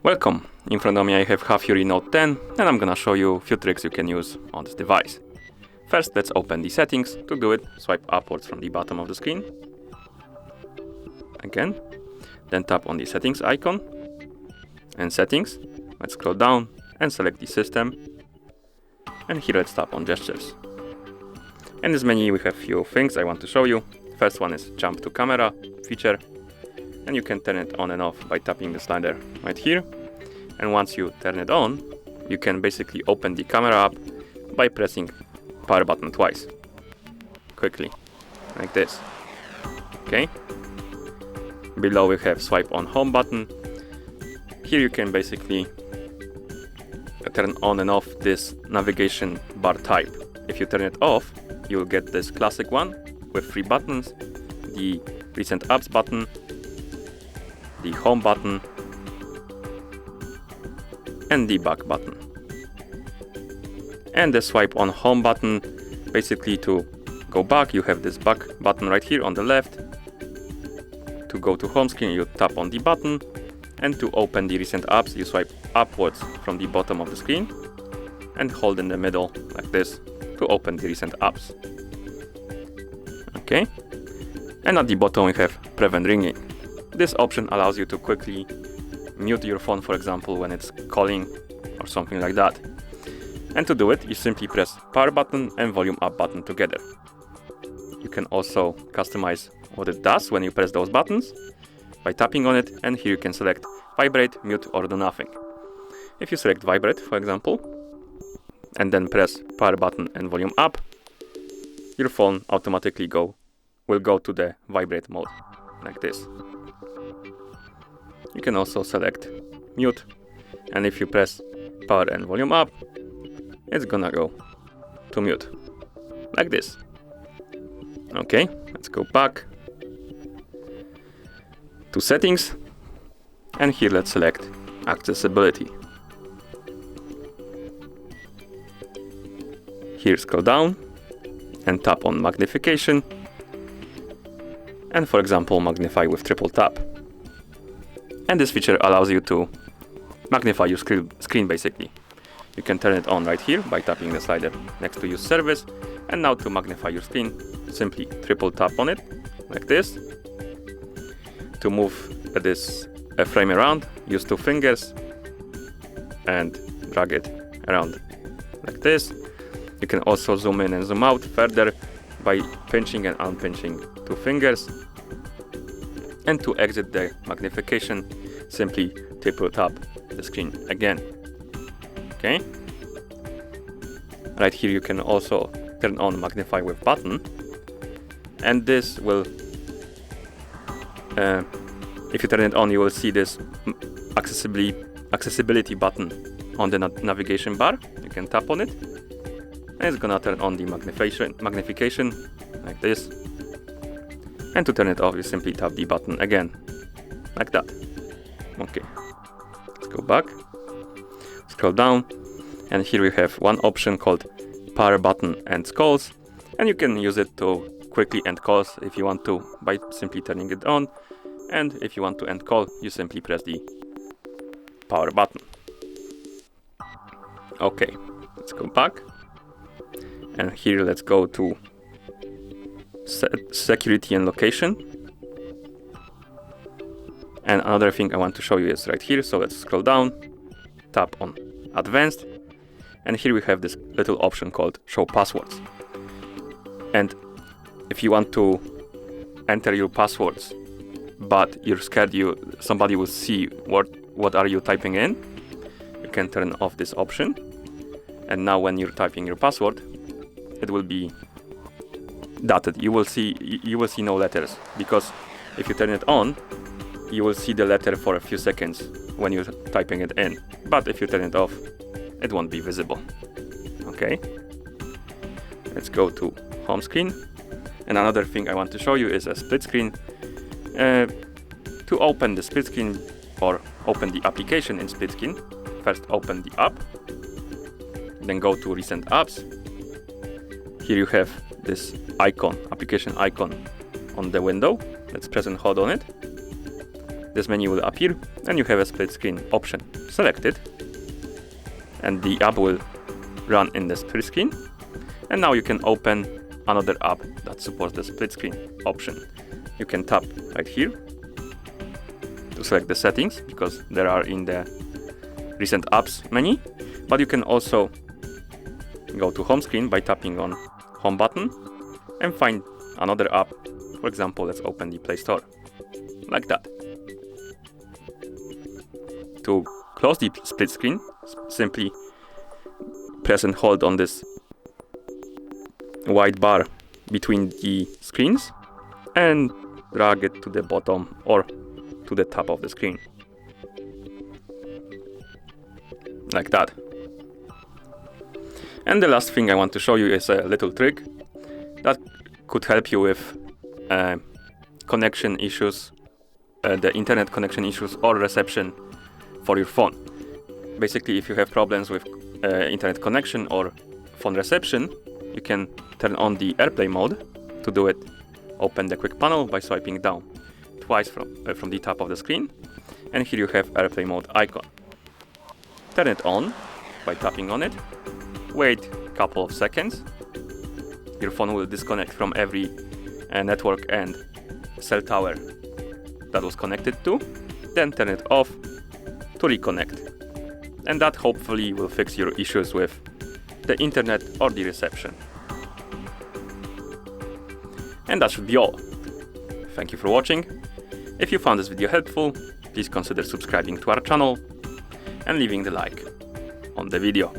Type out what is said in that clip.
Welcome! In front of me I have HAFURY Note 10 and I'm gonna show you a few tricks you can use on this device. First, let's open the settings. To do it, swipe upwards from the bottom of the screen. Again. Then tap on the settings icon. And settings. Let's scroll down and select the system. And here let's tap on gestures. In this menu we have few things I want to show you. First one is jump to camera feature. And you can turn it on and off by tapping the slider right here. And once you turn it on, you can basically open the camera app by pressing power button twice. Quickly, like this. Okay. Below we have swipe on home button. Here you can basically turn on and off this navigation bar type. If you turn it off, you will get this classic one with 3 buttons: the recent apps button, the home button, and the back button. And the swipe on home button, basically to go back, you have this back button right here on the left. To go to home screen, you tap on the button, and to open the recent apps, you swipe upwards from the bottom of the screen and hold in the middle like this to open the recent apps. Okay, and at the bottom we have prevent ringing. This option allows you to quickly mute your phone, for example, when it's calling or something like that. And to do it, you simply press power button and volume up button together. You can also customize what it does when you press those buttons by tapping on it, and here you can select vibrate, mute, or do nothing. If you select vibrate, for example, and then press power button and volume up, your phone automatically will go to the vibrate mode, like this. You can also select mute, and if you press power and volume up, it's gonna go to mute, like this. Okay, let's go back to settings, and here let's select accessibility. Here scroll down and tap on magnification, and for example magnify with triple tap. And this feature allows you to magnify your screen basically. You can turn it on right here by tapping the slider next to use service. And now to magnify your screen, simply triple tap on it, like this. To move this frame around, use 2 fingers and drag it around like this. You can also zoom in and zoom out further by pinching and unpinching 2 fingers. And to exit the magnification, simply triple tap the screen again. Okay. Right here you can also turn on magnify with button, and this will, if you turn it on, you will see this accessibility button on the navigation bar. You can tap on it, and it's gonna turn on the magnification like this. And to turn it off, you simply tap the button again, like that. Okay, let's go back, scroll down, and here we have one option called power button end calls, and you can use it to quickly end calls if you want to by simply turning it on, and if you want to end call, you simply press the power button. Okay, let's go back, and here let's go to security and location. And another thing I want to show you is right here, so let's scroll down, tap on advanced, and here we have this little option called show passwords. And if you want to enter your passwords but you're scared somebody will see what are you typing in, you can turn off this option, and now when you're typing your password, it will be dotted. You will see no letters, because if you turn it on, you will see the letter for a few seconds when you're typing it in, but if you turn it off, it won't be visible. Okay, let's go to home screen, and another thing I want to show you is a split screen. To open the split screen or open the application in split screen, first open the app, then go to recent apps. Here you have this icon, application icon on the window. Let's press and hold on it. this menu will appear and you have a split screen option selected, and the app will run in the split screen. And now you can open another app that supports the split screen option. You can tap right here to select the settings, because there are in the recent apps menu, but you can also go to home screen by tapping on home button and find another app. For example, let's open the Play Store, like that. To close the split screen, simply press and hold on this white bar between the screens and drag it to the bottom or to the top of the screen, like that. And the last thing I want to show you is a little trick that could help you with connection issues, the internet connection issues or reception for your phone. Basically, if you have problems with internet connection or phone reception, you can turn on the AirPlay mode. To do it, open the quick panel by swiping down twice from the top of the screen, and here you have AirPlay mode icon. Turn it on by tapping on it. Wait a couple of seconds. Your phone will disconnect from every network and cell tower that was connected to. Then turn it off to reconnect. And that hopefully will fix your issues with the internet or the reception. And that should be all. Thank you for watching. If you found this video helpful, please consider subscribing to our channel and leaving the like on the video.